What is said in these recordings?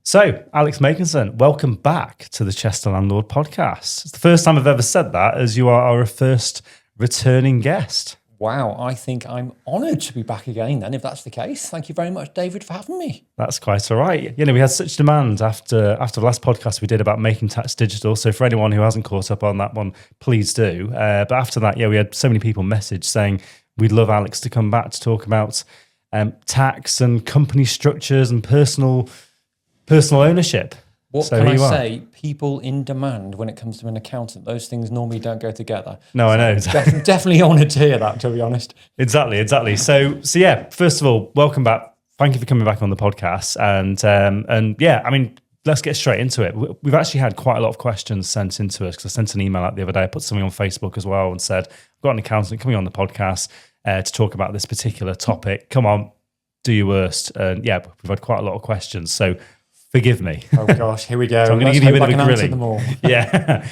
So, Alex Makinson, welcome back to the Chester Landlord podcast. It's the first time I've ever said that, as you are our first returning guest. Wow, I think I'm honoured to be back again then, if that's the case. Thank you very much, David, for having me. That's quite all right. We had such demand after the last podcast we did about making tax digital. So for anyone who hasn't caught up on that one, please do. But after that, we had so many people message saying we'd love Alex to come back to talk about tax and company structures and personal ownership. What can I say? People in demand when it comes to an accountant. Those things normally don't go together. No, I know. Definitely honoured to hear that, to be honest. Exactly. So yeah, first of all, welcome back. Thank you for coming back on the podcast. And let's get straight into it. We've actually had quite a lot of questions sent into us because I sent an email out the other day. I put something on Facebook as well and said, I've got an accountant coming on the podcast to talk about this particular topic. Come on, do your worst. And we've had quite a lot of questions. So forgive me. Oh gosh, here we go. So I'm going to give you a bit of a grilling. Them all. Yeah.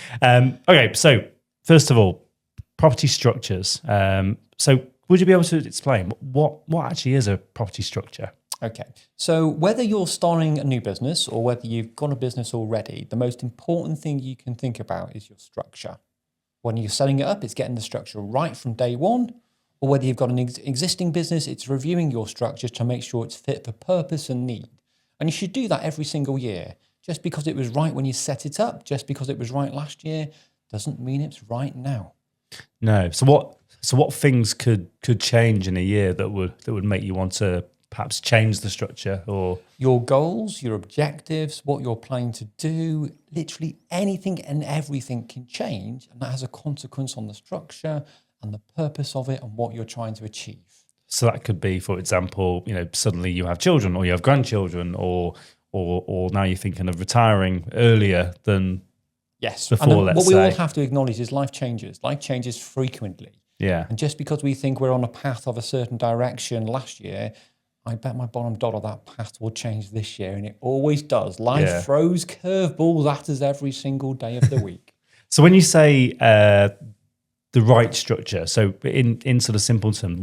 Okay, so first of all, property structures. So would you be able to explain what actually is a property structure? Okay, so whether you're starting a new business or whether you've got a business already, the most important thing you can think about is your structure. When you're setting it up, it's getting the structure right from day one, or whether you've got an existing business, it's reviewing your structures to make sure it's fit for purpose and need. And you should do that every single year. Just because it was right when you set it up, just because it was right last year, doesn't mean it's right now. No. So what things could change in a year that would make you want to perhaps change the structure? Or your goals, your objectives, what you're planning to do, literally anything and everything can change, and that has a consequence on the structure and the purpose of it and what you're trying to achieve. So that could be, for example, suddenly you have children or you have grandchildren, or now you're thinking of retiring earlier than before. And what we all have to acknowledge is life changes. Life changes frequently. Yeah. And just because we think we're on a path of a certain direction last year, I bet my bottom dollar that path will change this year, and it always does. Life throws curveballs at us every single day of the week. So when you say the right structure, so in sort of simple terms,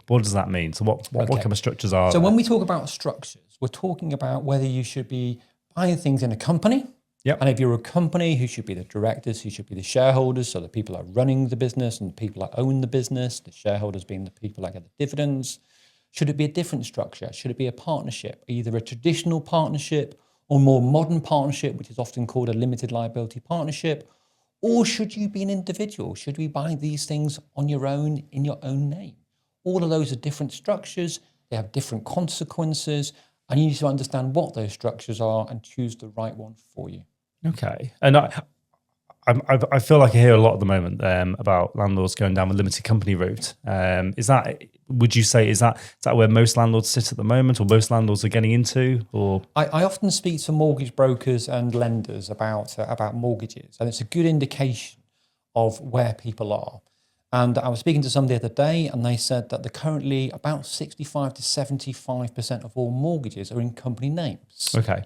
what does that mean? So what kind of structures are there? When we talk about structures, we're talking about whether you should be buying things in a company. Yep. And if you're a company, who should be the directors, who should be the shareholders, so the people that are running the business and the people that own the business, the shareholders being the people that get the dividends. Should it be a different structure? Should it be a partnership, either a traditional partnership or more modern partnership, which is often called a limited liability partnership? Or should you be an individual? Should we buy these things on your own, in your own name? All of those are different structures. They have different consequences. And you need to understand what those structures are and choose the right one for you. Okay. And I feel like I hear a lot at the moment about landlords going down the limited company route. Would you say, is that where most landlords sit at the moment, or most landlords are getting into? Or I often speak to mortgage brokers and lenders about mortgages, and it's a good indication of where people are. And I was speaking to some the other day, and they said that currently about 65 to 75% of all mortgages are in company names. Okay.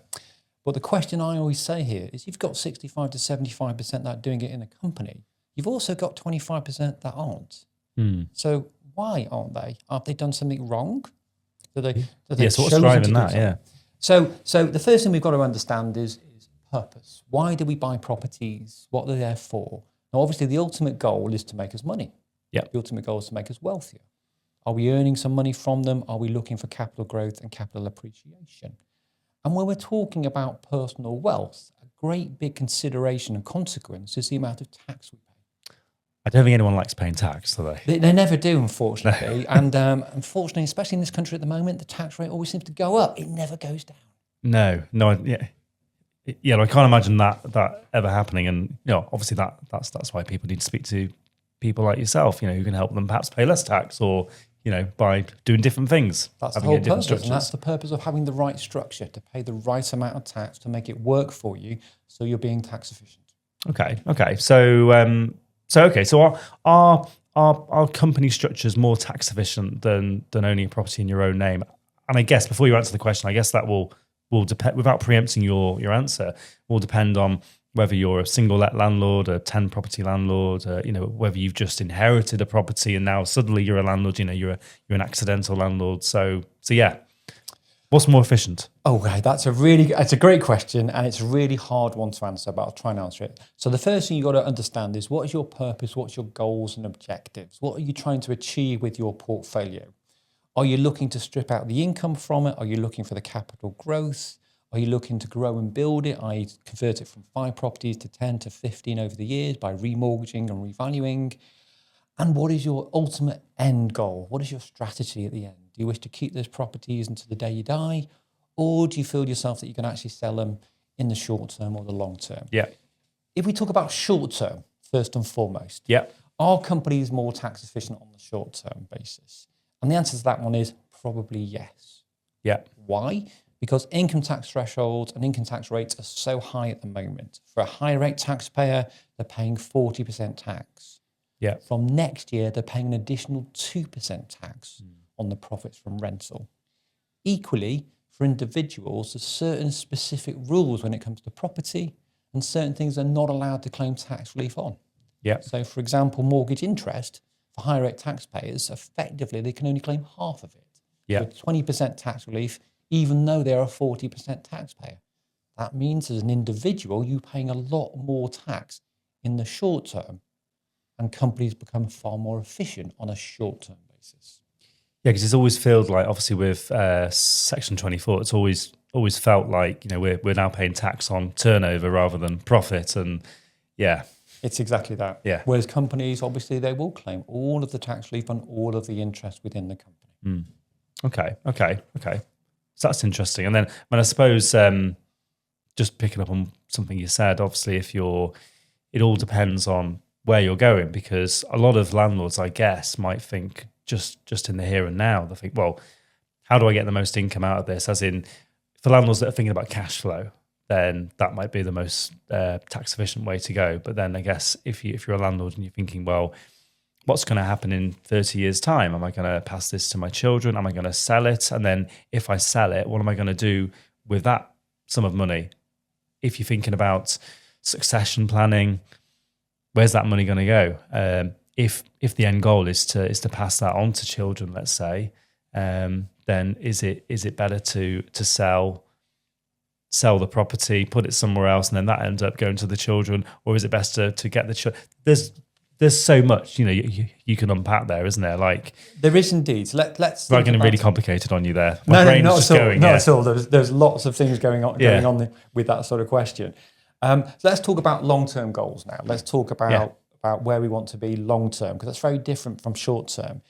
But the question I always say here is, you've got 65 to 75% that are doing it in a company. You've also got 25% that aren't. So why aren't they? Have they done something wrong? So what's driving that? Yeah. So the first thing we've got to understand is purpose. Why do we buy properties? What are they there for? Now, obviously, the ultimate goal is to make us money. Yeah. The ultimate goal is to make us wealthier. Are we earning some money from them? Are we looking for capital growth and capital appreciation? And when we're talking about personal wealth, a great big consideration and consequence is the amount of tax we pay. I don't think anyone likes paying tax, do they? They never do, unfortunately. No. And unfortunately, especially in this country at the moment, the tax rate always seems to go up. It never goes down. No. Yeah, I can't imagine that ever happening. And obviously that's why people need to speak to people like yourself, who can help them perhaps pay less tax, or by doing different things. That's the whole purpose, and that's the purpose of having the right structure, to pay the right amount of tax, to make it work for you, so you're being tax efficient. Okay. So are company structures more tax efficient than owning a property in your own name? And I guess before you answer the question, I guess that will depend, without preempting your answer, will depend on whether you're a single let landlord, a 10 property landlord, whether you've just inherited a property and now suddenly you're a landlord, you're an accidental landlord. So yeah. What's more efficient? Okay, that's a great question, and it's a really hard one to answer, but I'll try and answer it. So the first thing you've got to understand is, what is your purpose? What's your goals and objectives? What are you trying to achieve with your portfolio? Are you looking to strip out the income from it? Are you looking for the capital growth? Are you looking to grow and build it? I convert it from 5 properties to 10 to 15 over the years by remortgaging and revaluing. And what is your ultimate end goal? What is your strategy at the end? Do you wish to keep those properties until the day you die? Or do you feel yourself that you can actually sell them in the short term or the long term? Yeah. If we talk about short term, first and foremost, Yeah. are companies more tax efficient on the short term basis? And the answer to that one is probably yes. Yeah. Why? Because income tax thresholds and income tax rates are so high at the moment. For a high rate taxpayer, they're paying 40% tax. Yeah. From next year, they're paying an additional 2% tax on the profits from rental. Equally, for individuals, there's certain specific rules when it comes to property, and certain things they're not allowed to claim tax relief on. Yeah. So, for example, mortgage interest for high rate taxpayers, effectively, they can only claim half of it. Yeah. With 20% tax relief, even though they're a 40% taxpayer. That means as an individual, you're paying a lot more tax in the short term, and companies become far more efficient on a short-term basis. Yeah, because it's always felt like, obviously with Section 24, it's always felt like, we're now paying tax on turnover rather than profit, and yeah. It's exactly that. Yeah. Whereas companies, obviously, they will claim all of the tax relief on all of the interest within the company. Okay. So that's interesting. And then, I suppose, just picking up on something you said, obviously, it all depends on where you're going, because a lot of landlords, I guess, might think just in the here and now. They think, well, how do I get the most income out of this? As in, for landlords that are thinking about cash flow, then that might be the most tax efficient way to go. But then I guess if you're a landlord and you're thinking, well, what's going to happen in 30 years' time? Am I going to pass this to my children? Am I going to sell it? And then if I sell it, what am I going to do with that sum of money? If you're thinking about succession planning, where's that money going to go? If the end goal is to pass that on to children, let's say, then is it better to sell the property, put it somewhere else, and then that ends up going to the children, or is it best to get the children? There's so much you can unpack there, isn't there? Like, there is indeed. So let's. I'm getting really complicated on you there. No, brain's not just at all. going. Not at all. There's lots of things going on with that sort of question. So let's talk about long-term goals now. Let's talk about where we want to be long-term, because that's very different from short-term.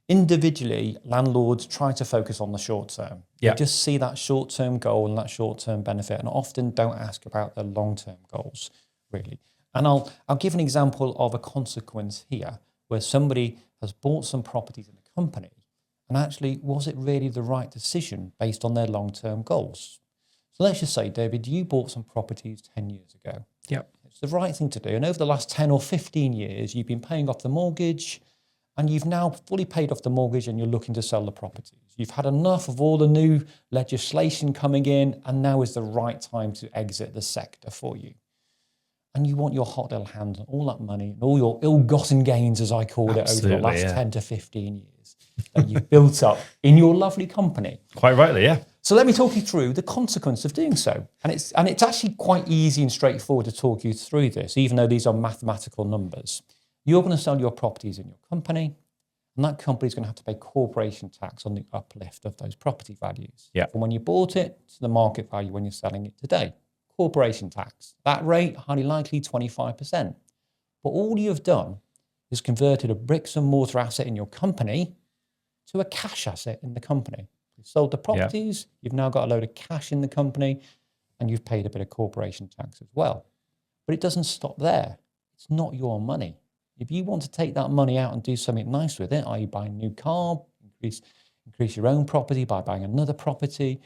Individually, landlords try to focus on the short-term. They just see that short-term goal and that short-term benefit, and often don't ask about the long-term goals, really. And I'll give an example of a consequence here, where somebody has bought some properties in a company, and actually, was it really the right decision based on their long-term goals? So let's just say, David, you bought some properties 10 years ago. Yep. It's the right thing to do. And over the last 10 or 15 years, you've been paying off the mortgage, and you've now fully paid off the mortgage, and you're looking to sell the properties. You've had enough of all the new legislation coming in, and now is the right time to exit the sector for you. And you want your hot little hands on all that money and all your ill-gotten gains, as I called it, over the last 10 to 15 years that you've built up in your lovely company. Quite rightly, yeah. So let me talk you through the consequence of doing so. And it's actually quite easy and straightforward to talk you through this, even though these are mathematical numbers. You're going to sell your properties in your company, and that company is going to have to pay corporation tax on the uplift of those property values. Yeah. From when you bought it to the market value when you're selling it today. Corporation tax. That rate, highly likely 25%. But all you've done is converted a bricks and mortar asset in your company to a cash asset in the company. You've sold the properties, you've now got a load of cash in the company, and you've paid a bit of corporation tax as well. But it doesn't stop there. It's not your money. If you want to take that money out and do something nice with it, i.e. buy a new car, increase your own property by buying another property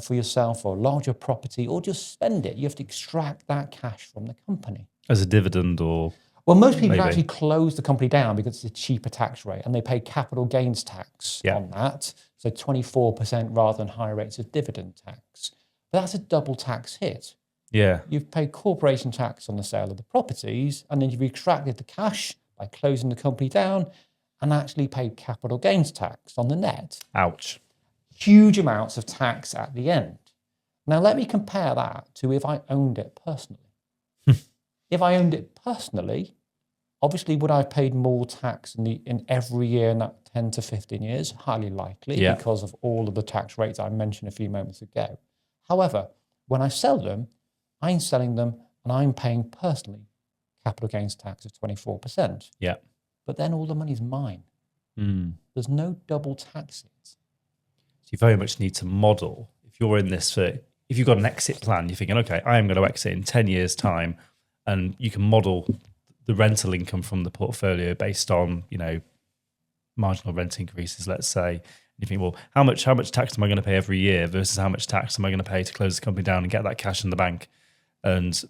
for yourself, or a larger property, or just spend it, you have to extract that cash from the company. As a dividend, or... Well, most people actually close the company down because it's a cheaper tax rate, and they pay capital gains tax on that, so 24% rather than higher rates of dividend tax. But that's a double tax hit. Yeah. You've paid corporation tax on the sale of the properties, and then you've extracted the cash by closing the company down and actually paid capital gains tax on the net. Ouch. huge amounts of tax at the end. Now, let me compare that to if I owned it personally. If I owned it personally, obviously, would I have paid more tax in every year in that 10 to 15 years? Highly likely, because of all of the tax rates I mentioned a few moments ago. However, when I sell them, I'm selling them and I'm paying personally capital gains tax of 24%. Yeah. But then all the money's mine. There's no double taxes. So you very much need to model. If you're in this if you've got an exit plan, you're thinking, okay, I am going to exit in 10 years' time, and you can model the rental income from the portfolio based on, marginal rent increases, let's say. And you think, well, how much tax am I going to pay every year versus how much tax am I going to pay to close the company down and get that cash in the bank? And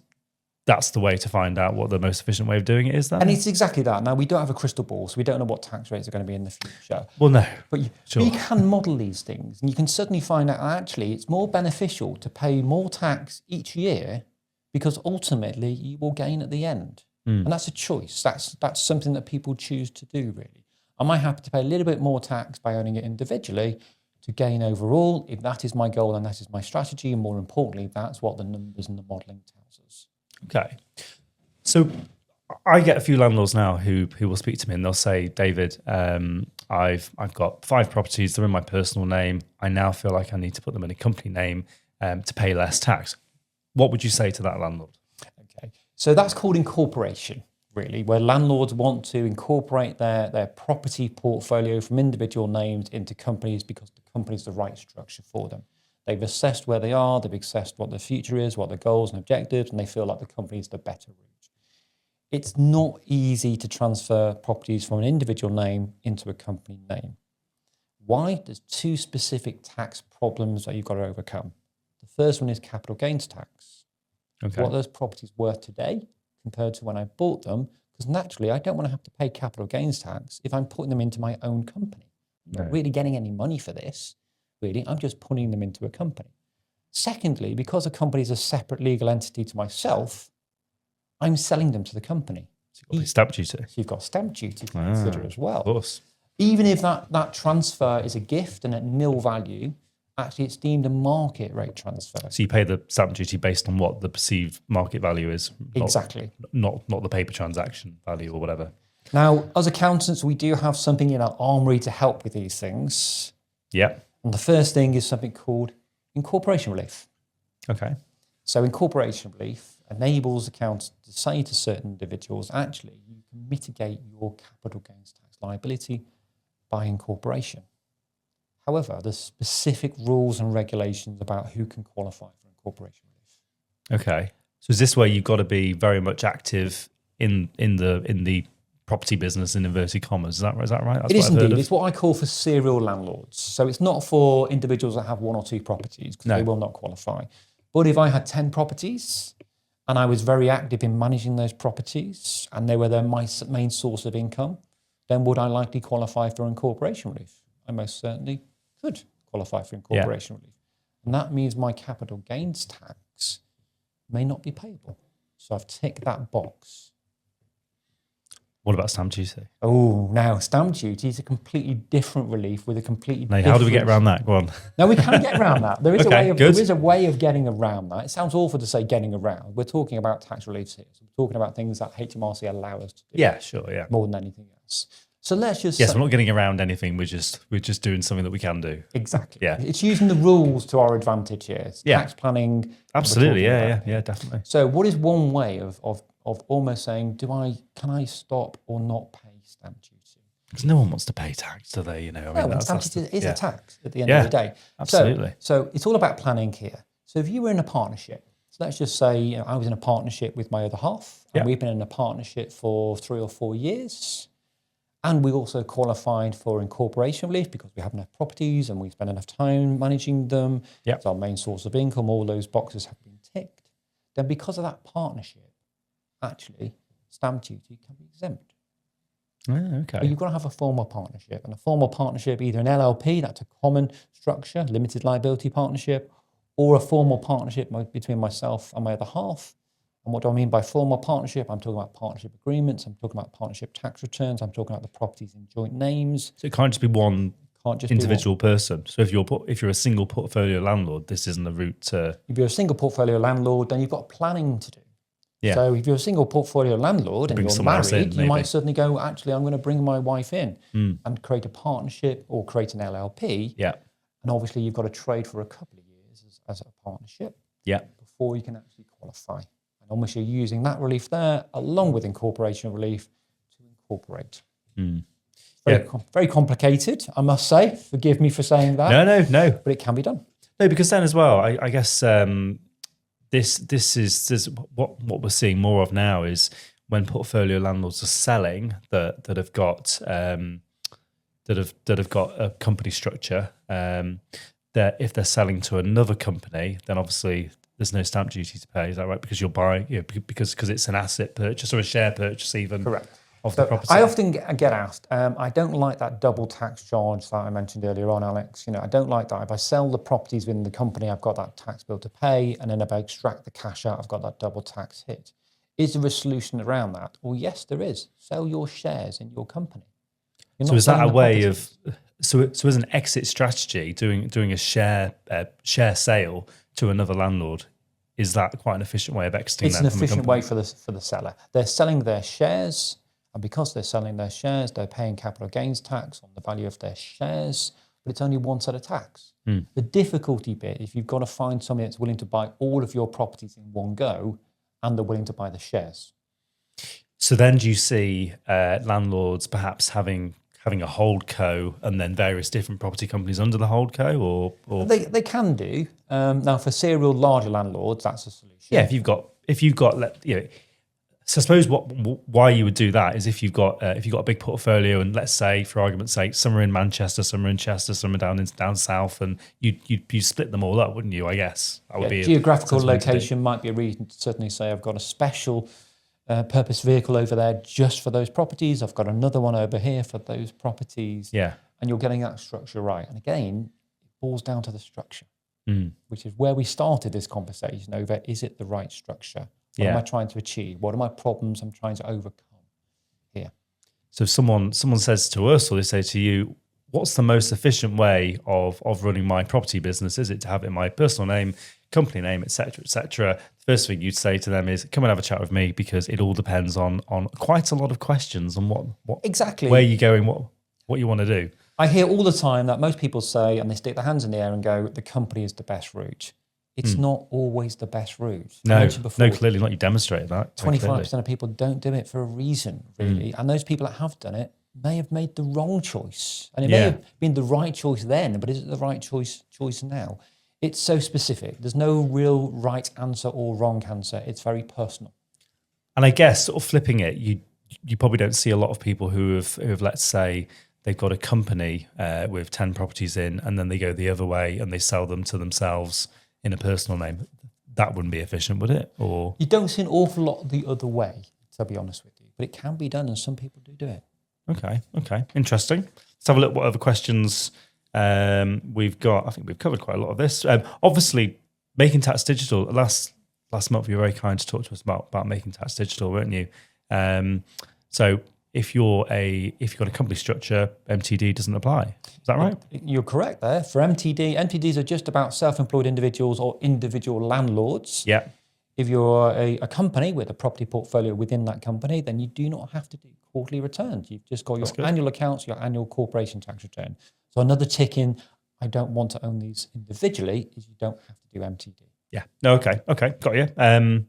that's the way to find out what the most efficient way of doing it is then? And it's exactly that. Now, we don't have a crystal ball, so we don't know what tax rates are going to be in the future. Well, no. But we can model these things, and you can certainly find out actually it's more beneficial to pay more tax each year because ultimately you will gain at the end. And that's a choice. That's something that people choose to do, really. Am I happy to pay a little bit more tax by owning it individually to gain overall? If that is my goal and that is my strategy, and more importantly, that's what the numbers and the modelling tells us. Okay. So I get a few landlords now who will speak to me and they'll say, David, I've got 5 properties. They're in my personal name. I now feel like I need to put them in a company name to pay less tax. What would you say to that landlord? Okay. So that's called incorporation, really, where landlords want to incorporate their property portfolio from individual names into companies because the company's the right structure for them. They've assessed where they are, they've assessed what the future is, what the goals and objectives, and they feel like the company is the better route. It's not easy to transfer properties from an individual name into a company name. Why? There's 2 specific tax problems that you've got to overcome. The first one is capital gains tax. Okay. What are those properties worth today compared to when I bought them? Because naturally, I don't want to have to pay capital gains tax if I'm putting them into my own company. I'm not really getting any money for this. Really, I'm just putting them into a company. Secondly, because a company is a separate legal entity to myself, I'm selling them to the company. So you've got stamp duty. So you've got stamp duty to consider as well. Of course. Even if that transfer is a gift and at nil value, actually it's deemed a market rate transfer. So you pay the stamp duty based on what the perceived market value is. Exactly. Not the paper transaction value or whatever. Now, as accountants, we do have something in our armory to help with these things. Yeah. And the first thing is something called incorporation relief. Okay. So incorporation relief enables accountants to say to certain individuals, actually, you can mitigate your capital gains tax liability by incorporation. However, there's specific rules and regulations about who can qualify for incorporation relief. Okay. So is this where you've got to be very much active in the property business in inverted commas? Is that right? That's it is indeed. Of. It's what I call for serial landlords. So it's not for individuals that have 1 or 2 properties because they will not qualify. But if I had 10 properties and I was very active in managing those properties and they were my main source of income, then would I likely qualify for incorporation relief? I most certainly could qualify for incorporation relief. And that means my capital gains tax may not be payable. So I've ticked that box. What about stamp duty? Oh, now stamp duty is a completely different relief with a completely different... How do we get around that? Go on. Now, we can get around that. There is, Okay, there is a way of getting around that. It sounds awful to say getting around. We're talking about tax reliefs here. So we're talking about things that HMRC allow us to do. Yeah, sure, yeah. More than anything else. So let's just... Yes, we're not getting around anything. We're just doing something that we can do. Exactly. Yeah. It's using the rules to our advantage here. It's tax planning. Absolutely, yeah, definitely. So what is one way of almost saying, can I stop or not pay stamp duty? Because no one wants to pay tax, do they? Stamp duty is a tax at the end of the day. Absolutely. So it's all about planning here. So if you were in a partnership, so let's just say I was in a partnership with my other half, and we've been in a partnership for 3 or 4 years, and we also qualified for incorporation relief because we have enough properties and we spend enough time managing them. It's our main source of income. All those boxes have been ticked. Then because of that partnership, actually, stamp duty can be exempt. Okay. But you've got to have a formal partnership. And a formal partnership, either an LLP, that's a common structure, limited liability partnership, or a formal partnership between myself and my other half. And what do I mean by formal partnership? I'm talking about partnership agreements. I'm talking about partnership tax returns. I'm talking about the properties in joint names. So it can't just be one Can't just individual person. So if you're a single portfolio landlord, this isn't the route to. If you're a single portfolio landlord, then you've got planning to do. Yeah. So if you're a single portfolio landlord and you're married, you might suddenly go, actually, I'm going to bring my wife in and create a partnership or create an LLP. Yeah. And obviously, you've got to trade for a couple of years as a partnership. Yeah. Before you can actually qualify. And almost you're using that relief there along with incorporation relief to incorporate. Very complicated, I must say. Forgive me for saying that. No. But it can be done. No, because then as well, I guess this is what we're seeing more of now is when portfolio landlords are selling that have got a company structure. That if they're selling to another company, then obviously there's no stamp duty to pay. Is that right? Because you're buying, because it's an asset purchase or a share purchase even. Correct. Of the property. I often get asked, I don't like that double tax charge that I mentioned earlier on, Alex. I don't like that. If I sell the properties within the company, I've got that tax bill to pay, and then if I extract the cash out, I've got that double tax hit. Is there a solution around that? Well, yes, there is. Sell your shares in your company. So is that a way of? So as an exit strategy, doing a share sale to another landlord, is that quite an efficient way of exiting? It's an efficient way for the seller. They're selling their shares. And because they're selling their shares, they're paying capital gains tax on the value of their shares, but it's only one set of tax. The difficulty bit is you've got to find somebody that's willing to buy all of your properties in one go, and they're willing to buy the shares. So then do you see landlords perhaps having a hold co and then various different property companies under the hold co, or they can do. Now for serial larger landlords, that's a solution. Yeah, if you've got So I suppose why you would do that is if you've got a big portfolio, and let's say for argument's sake, some are in Manchester, some are in Chester, some are down south, and you split them all up, wouldn't you? I guess that would be geographical location might be a reason to certainly say I've got a special purpose vehicle over there just for those properties. I've got another one over here for those properties. Yeah, and you're getting that structure right. And again, it boils down to the structure, which is where we started this conversation over: is it the right structure? What am I trying to achieve? What are my problems I'm trying to overcome here? So if someone says to us, or they say to you, what's the most efficient way of running my property business? Is it to have it in my personal name, company name, et cetera, et cetera? The first thing you'd say to them is, come and have a chat with me, because it all depends on quite a lot of questions on what exactly where you're going, what you want to do. I hear all the time that most people say, and they stick their hands in the air and go, the company is the best route. It's not always the best route. No, clearly not. You demonstrated that. 25% of people don't do it for a reason, really. And those people that have done it may have made the wrong choice. And it may have been the right choice then, but is it the right choice now? It's so specific. There's no real right answer or wrong answer. It's very personal. And I guess sort of flipping it, you probably don't see a lot of people who have let's say, they've got a company with 10 properties in, and then they go the other way and they sell them to themselves in a personal name. That wouldn't be efficient, would it? Or you don't see an awful lot the other way, to be honest with you. But it can be done, and some people do it. Okay. Interesting. Let's have a look what other questions we've got. I think we've covered quite a lot of this. Obviously, Making Tax Digital. Last month, you were very kind to talk to us about Making Tax Digital, weren't you? So if you've got a company structure, MTD doesn't apply. Is that right? You're correct there. For MTDs are just about self-employed individuals or individual landlords. Yeah. If you're a company with a property portfolio within that company, then you do not have to do quarterly returns. You've just got your annual accounts, your annual corporation tax return. So another tick in, I don't want to own these individually, is you don't have to do MTD. Yeah. No, okay. Got you.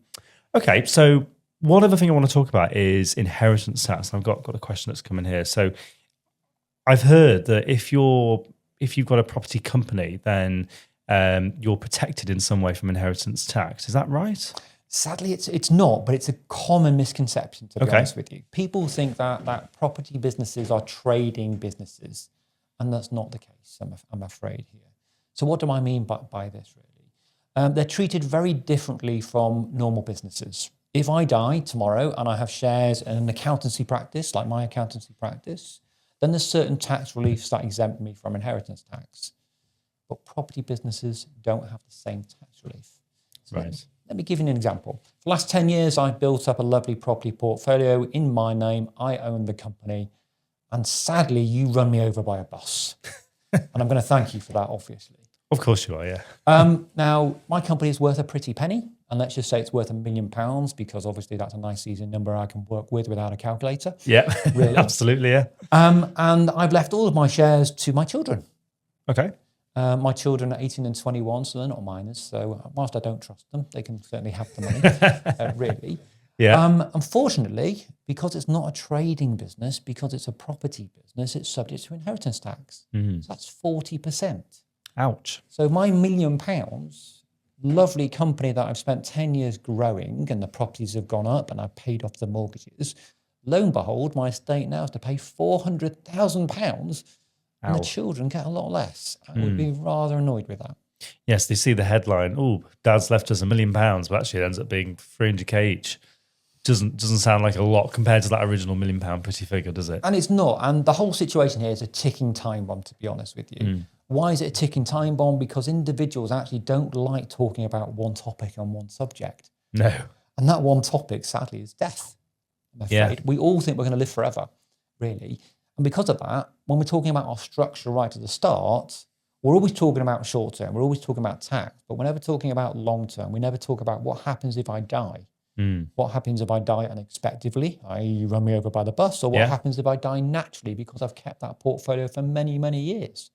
Okay, so one other thing I want to talk about is inheritance tax. I've got a question that's coming here. So I've heard that if you've got a property company, then you're protected in some way from inheritance tax. Is that right? Sadly, it's not, but it's a common misconception, to be honest with you. People think that property businesses are trading businesses, and that's not the case, I'm afraid here. So what do I mean by this, really? They're treated very differently from normal businesses. If I die tomorrow and I have shares in an accountancy practice, like my accountancy practice, then there's certain tax reliefs that exempt me from inheritance tax. But property businesses don't have the same tax relief. So right. Let me give you an example. For the last 10 years, I've built up a lovely property portfolio in my name. I own the company. And sadly, you run me over by a bus. And I'm going to thank you for that, obviously. Of course you are, yeah. Now, my company is worth a pretty penny. And let's just say it's worth £1 million, because obviously that's a nice easy number I can work with without a calculator. Yeah, Really. absolutely, yeah. And I've left all of my shares to my children. Okay. My children are 18 and 21, so they're not minors. So whilst I don't trust them, they can certainly have the money, really. Yeah. Unfortunately, because it's not a trading business, because it's a property business, it's subject to inheritance tax. So that's 40%. Ouch. So my £1 million, lovely company that I've spent 10 years growing, and the properties have gone up and I've paid off the mortgages, lo and behold, my estate now has to pay £400,000, and the children get a lot less. I would be rather annoyed with that. Yes, they see the headline, oh, dad's left us £1 million, but actually it ends up being 300k each. Doesn't sound like a lot compared to that original £1 million pretty figure, does it? And it's not. And the whole situation here is a ticking time bomb, to be honest with you. Why is it a ticking time bomb? Because individuals actually don't like talking about one topic on one subject. No. And that one topic, sadly, is death. I'm afraid. Yeah. We all think we're going to live forever, really. And because of that, when we're talking about our structure right at the start, we're always talking about short term. We're always talking about tax. But we're never talking about long term. We never talk about what happens if I die. What happens if I die unexpectedly, i.e. you run me over by the bus, or what happens if I die naturally because I've kept that portfolio for many, many years.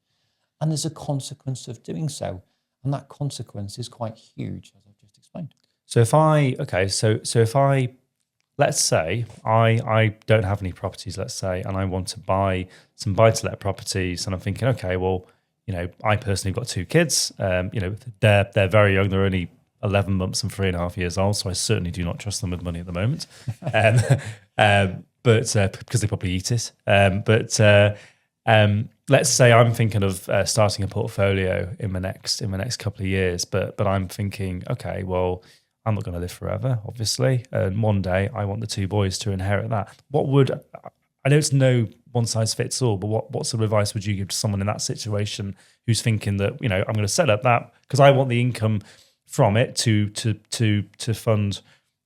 And there's a consequence of doing so. And that consequence is quite huge, as I've just explained. So if I, let's say I don't have any properties, let's say, and I want to buy some buy-to-let properties, and I'm thinking, okay, well, I personally have got 2 kids. They're very young. They're only 11 months and 3.5 years old, so I certainly do not trust them with money at the moment. But because they probably eat it. Let's say I'm thinking of starting a portfolio in the next couple of years, but I'm thinking, okay, well, I'm not going to live forever, obviously, and one day I want the 2 boys to inherit that. I know it's no one size fits all, but what sort of advice would you give to someone in that situation who's thinking that I'm going to set up that because I want the income from it to fund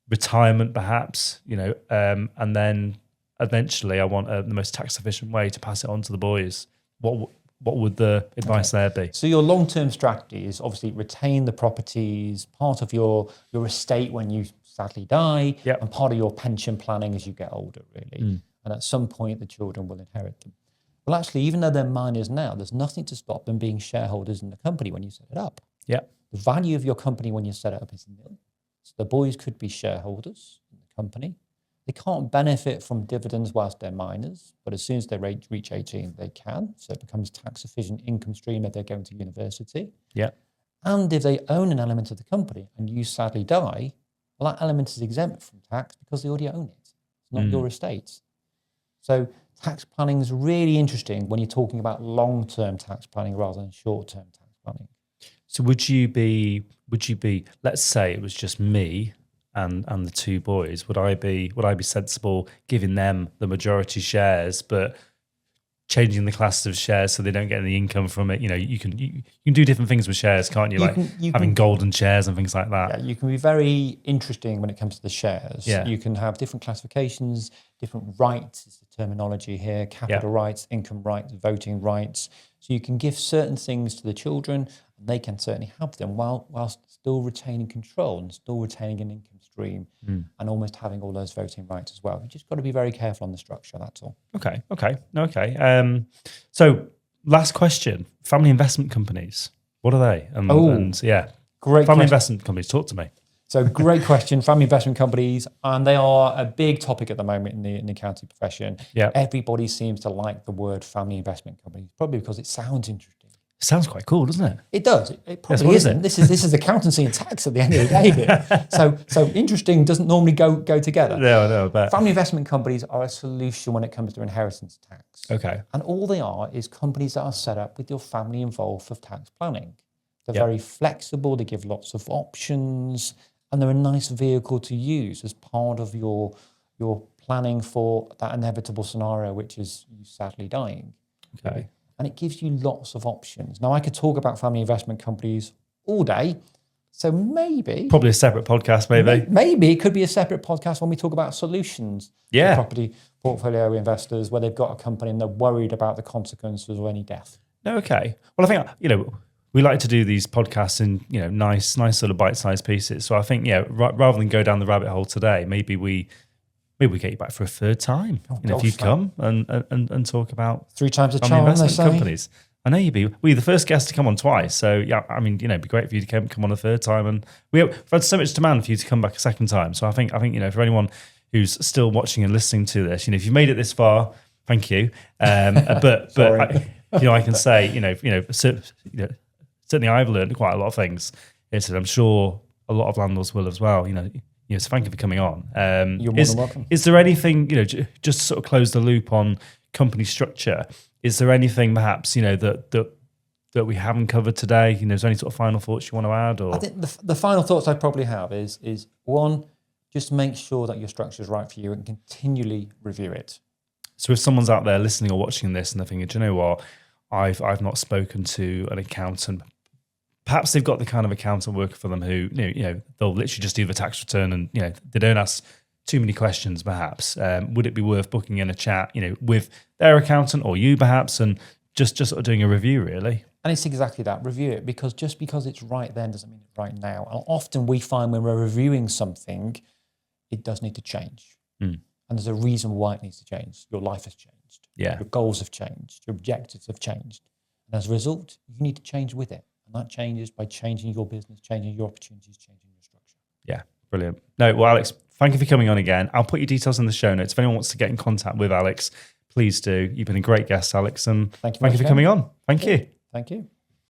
retirement, perhaps, and then eventually I want the most tax efficient way to pass it on to the boys. What would the advice there be? So your long-term strategy is obviously retain the properties, part of your estate when you sadly die, and part of your pension planning as you get older, really. And at some point, the children will inherit them. Well, actually, even though they're minors now, there's nothing to stop them being shareholders in the company when you set it up. Yeah. The value of your company when you set it up is nil. So the boys could be shareholders in the company. They can't benefit from dividends whilst they're minors, but as soon as they reach 18, they can. So it becomes tax-efficient income stream if they're going to university. Yeah. And if they own an element of the company and you sadly die, well, that element is exempt from tax because they already own it. It's not your estate. So tax planning is really interesting when you're talking about long-term tax planning rather than short-term tax planning. So would you be, let's say it was just me and the 2 boys, would I be sensible giving them the majority shares, but changing the classes of shares so they don't get any income from it? You can do different things with shares, can't you? Having golden shares and things like that. Yeah, you can be very interesting when it comes to the shares. Yeah. You can have different classifications, different rights is the terminology here, capital rights, income rights, voting rights. So you can give certain things to the children and they can certainly have them whilst still retaining control and still retaining an income stream and almost having all those voting rights as well. You just got to be very careful on the structure, that's all. Okay. So last question, family investment companies, what are they? Great family investment companies, talk to me. So great question, family investment companies, and they are a big topic at the moment in the accounting profession. Yeah. Everybody seems to like the word family investment companies, probably because it sounds interesting. It sounds quite cool, doesn't it? It does. It probably isn't. This is accountancy and tax at the end of the day here. So interesting doesn't normally go together. No, I bet. Family investment companies are a solution when it comes to inheritance tax. Okay. And all they are is companies that are set up with your family involved for tax planning. They're very flexible. They give lots of options. And they're a nice vehicle to use as part of your planning for that inevitable scenario, which is you sadly dying. Okay. And it gives you lots of options. Now, I could talk about family investment companies all day. So maybe... Probably a separate podcast, maybe. Maybe it could be a separate podcast when we talk about solutions for property portfolio investors where they've got a company and they're worried about the consequences of any death. No, okay. Well, I think, we like to do these podcasts in, nice sort of bite-sized pieces. So I think, rather than go down the rabbit hole today, maybe we get you back for a third time. If you'd come and talk about 3 times a family charm, investment companies. I know you'd be. We're the first guest to come on twice. So, yeah, I mean, it'd be great for you to come on a third time. And we've had so much demand for you to come back a second time. So I think, for anyone who's still watching and listening to this, if you made it this far, thank you. But I can say, certainly I've learned quite a lot of things. I'm sure a lot of landlords will as well. So thank you for coming on. You're more than welcome. Is there anything, just to sort of close the loop on company structure? Is there anything perhaps that we haven't covered today? Is there any sort of final thoughts you want to add? Or I think the final thoughts I probably have is one, just make sure that your structure is right for you and continually review it. So if someone's out there listening or watching this and they're thinking, do you know what, I've not spoken to an accountant. Perhaps they've got the kind of accountant working for them who, they'll literally just do the tax return and, they don't ask too many questions perhaps. Would it be worth booking in a chat, with their accountant or you perhaps, and just sort of doing a review really? And it's exactly that, review it, because just because it's right then doesn't mean it's right now. And often we find when we're reviewing something, it does need to change. And there's a reason why it needs to change. Your life has changed. Yeah. Your goals have changed. Your objectives have changed. And as a result, you need to change with it. And that changes by changing your business, changing your opportunities, changing your structure. Yeah, brilliant. No, well, Alex, thank you for coming on again. I'll put your details in the show notes. If anyone wants to get in contact with Alex, please do. You've been a great guest, Alex, and thank you for coming on. Thank you. Thank you.